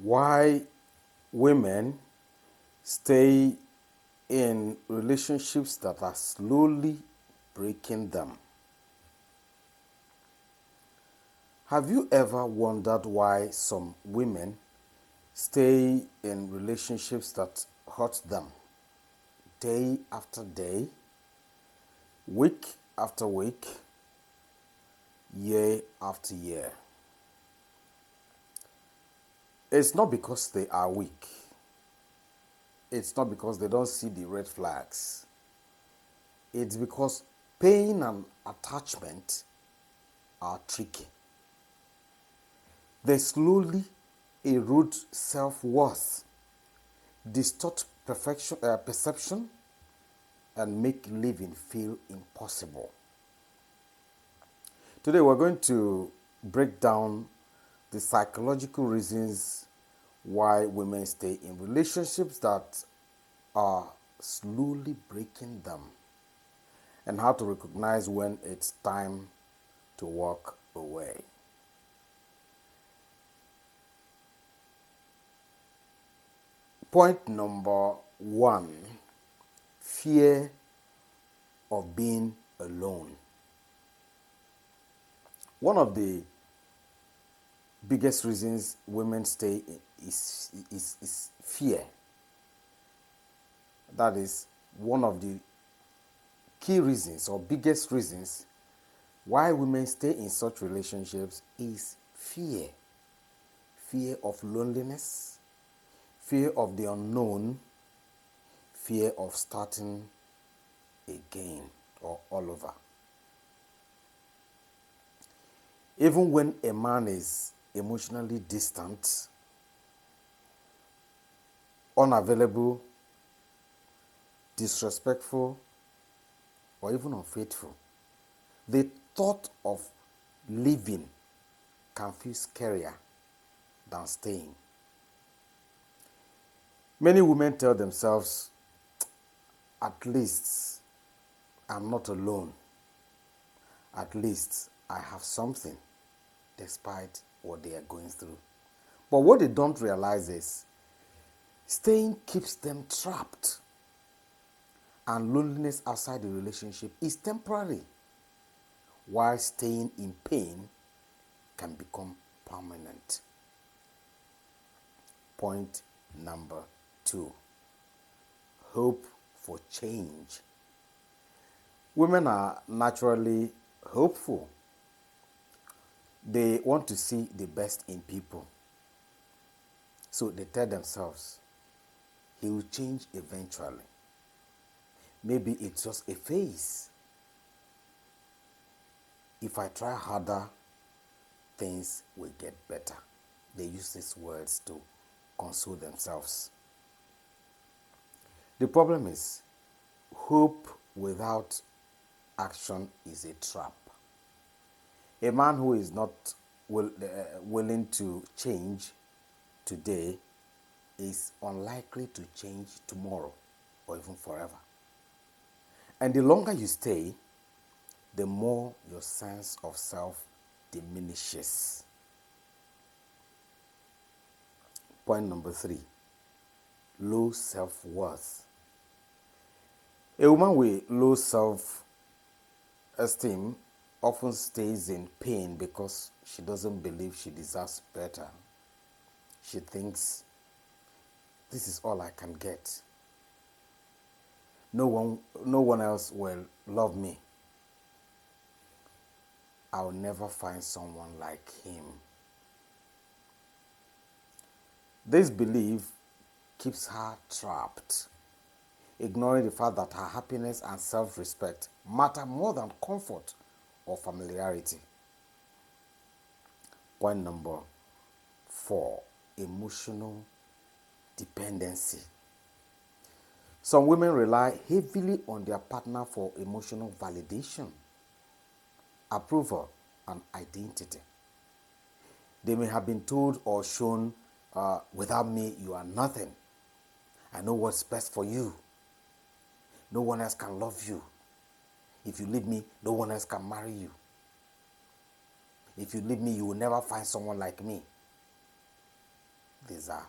Why women stay in relationships that are slowly breaking them. Have you ever wondered why some women stay in relationships that hurt them day after day, week after week, year after year? It's not because they are weak. It's not because they don't see the red flags. It's because pain and attachment are tricky. They slowly erode self-worth, distort perception, and make living feel impossible. Today we're going to break down the psychological reasons why women stay in relationships that are slowly breaking them, and how to recognize when it's time to walk away. Point number 1, fear of being alone. One of the biggest reasons women stay is fear. That is one of the key reasons or biggest reasons why women stay in such relationships is fear. Fear of loneliness, fear of the unknown, fear of starting again or all over. Even when a man is emotionally distant, unavailable, disrespectful, or even unfaithful, the thought of leaving can feel scarier than staying. Many women tell themselves, at least I'm not alone. At least I have something, despite what they are going through. But what they don't realize is staying keeps them trapped, and loneliness outside the relationship is temporary, while staying in pain can become permanent. Point number 2, hope for change. Women are naturally hopeful. They want to see the best in people. So they tell themselves, he will change eventually. Maybe it's just a phase. If I try harder, things will get better. They use these words to console themselves. The problem is, hope without action is a trap. A man who is not willing to change today is unlikely to change tomorrow or even forever. And the longer you stay, the more your sense of self diminishes. Point number 3, low self-worth. A woman with low self-esteem often stays in pain because she doesn't believe she deserves better. She thinks, this is all I can get. No one else will love me. I'll never find someone like him. This belief keeps her trapped, ignoring the fact that her happiness and self-respect matter more than comfort or familiarity. Point number 4, emotional dependency. Some women rely heavily on their partner for emotional validation, approval, and identity. They may have been told or shown, without me, you are nothing. I know what's best for you. No one else can love you. If you leave me, no one else can marry you. If you leave me, you will never find someone like me. These are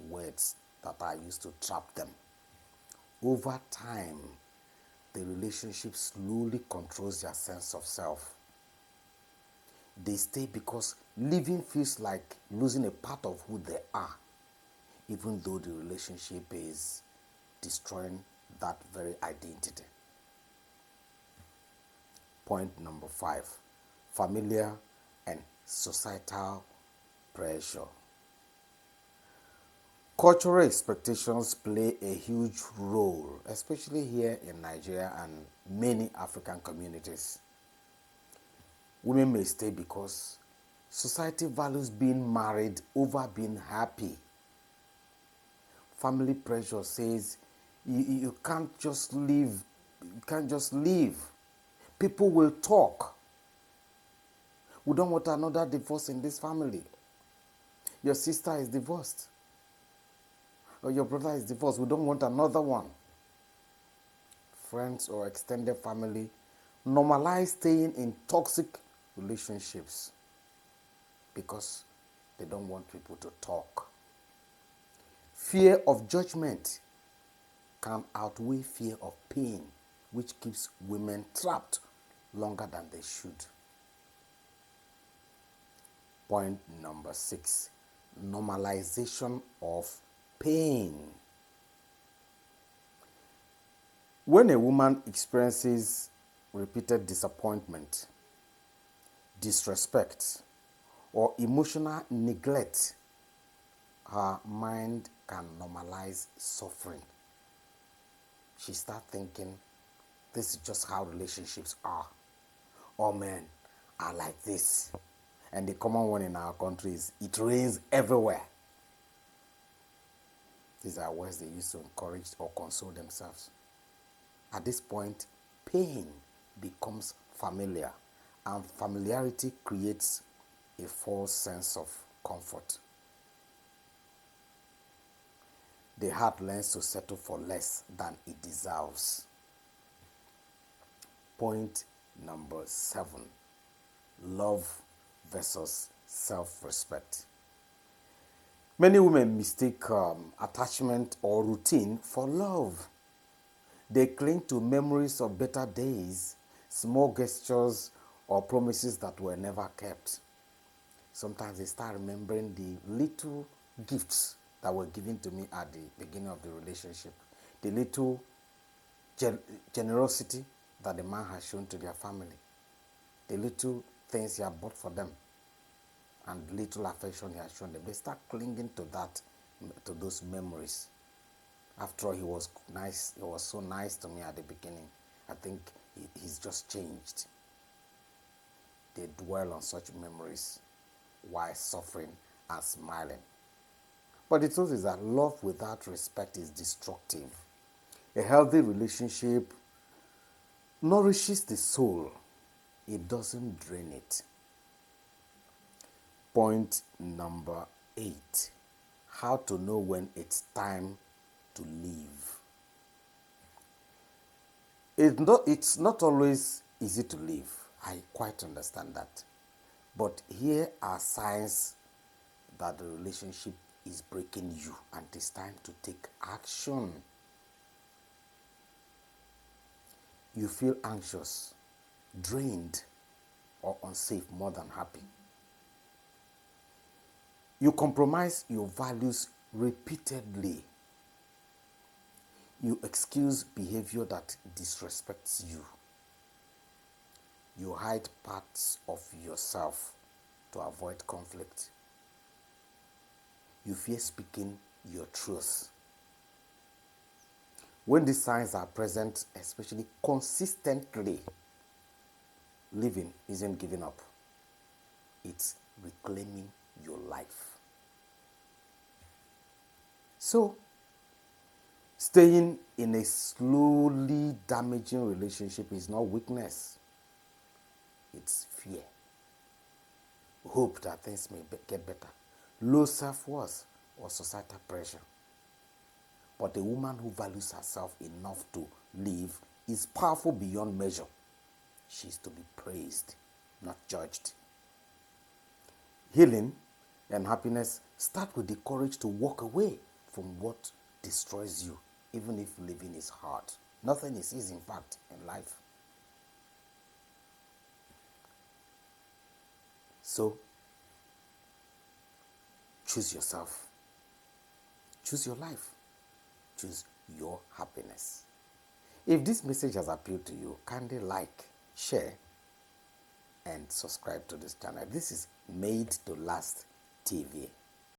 words that are used to trap them. Over time, the relationship slowly controls their sense of self. They stay because living feels like losing a part of who they are, even though the relationship is destroying that very identity. Point number 5, familiar and societal pressure. Cultural expectations play a huge role, especially here in Nigeria and many African communities. Women may stay because society values being married over being happy. Family pressure says you can't just leave. You can't just leave. People will talk. We don't want another divorce in this family. Your sister is divorced. Or your brother is divorced. We don't want another one. Friends or extended family normalize staying in toxic relationships because they don't want people to talk. Fear of judgment can outweigh fear of pain, which keeps women trapped longer than they should. Point number 6, normalization of pain. When a woman experiences repeated disappointment, disrespect, or emotional neglect, her mind can normalize suffering. She starts thinking, this is just how relationships are. All men are like this. And the common one in our country is, it rains everywhere. These are words they use to encourage or console themselves. At this point, pain becomes familiar, and familiarity creates a false sense of comfort. The heart learns to settle for less than it deserves. Point number 7, love versus self-respect. Many women mistake attachment or routine for love. They cling to memories of better days, small gestures, or promises that were never kept. Sometimes they start remembering the little gifts that were given to me at the beginning of the relationship, the little generosity that the man has shown to their family, the little things he had bought for them, and little affection he has shown them. They start clinging to that, to those memories. After all, he was nice. He was so nice to me at the beginning. I think he's just changed. They dwell on such memories while suffering and smiling. But the truth is that love without respect is destructive. A healthy relationship nourishes the soul. It doesn't drain it. Point number 8, how to know when it's time to leave. It's not always easy to leave. I quite understand that. But here are signs that the relationship is breaking you and it's time to take action. You feel anxious, drained, or unsafe more than happy. You compromise your values repeatedly. You excuse behavior that disrespects you. You hide parts of yourself to avoid conflict. You fear speaking your truth. When these signs are present, especially consistently, living isn't giving up. It's reclaiming your life. So, staying in a slowly damaging relationship is not weakness. It's fear. Hope that things may get better. Low self-worth or societal pressure. But a woman who values herself enough to live is powerful beyond measure. She is to be praised, not judged. Healing And happiness starts with the courage to walk away from what destroys you, even if living is hard. Nothing is easy, in fact, in life. So, choose yourself. Choose your life. Choose your happiness. If this message has appealed to you, kindly like, share, and subscribe to this channel. This is Made to Last TV.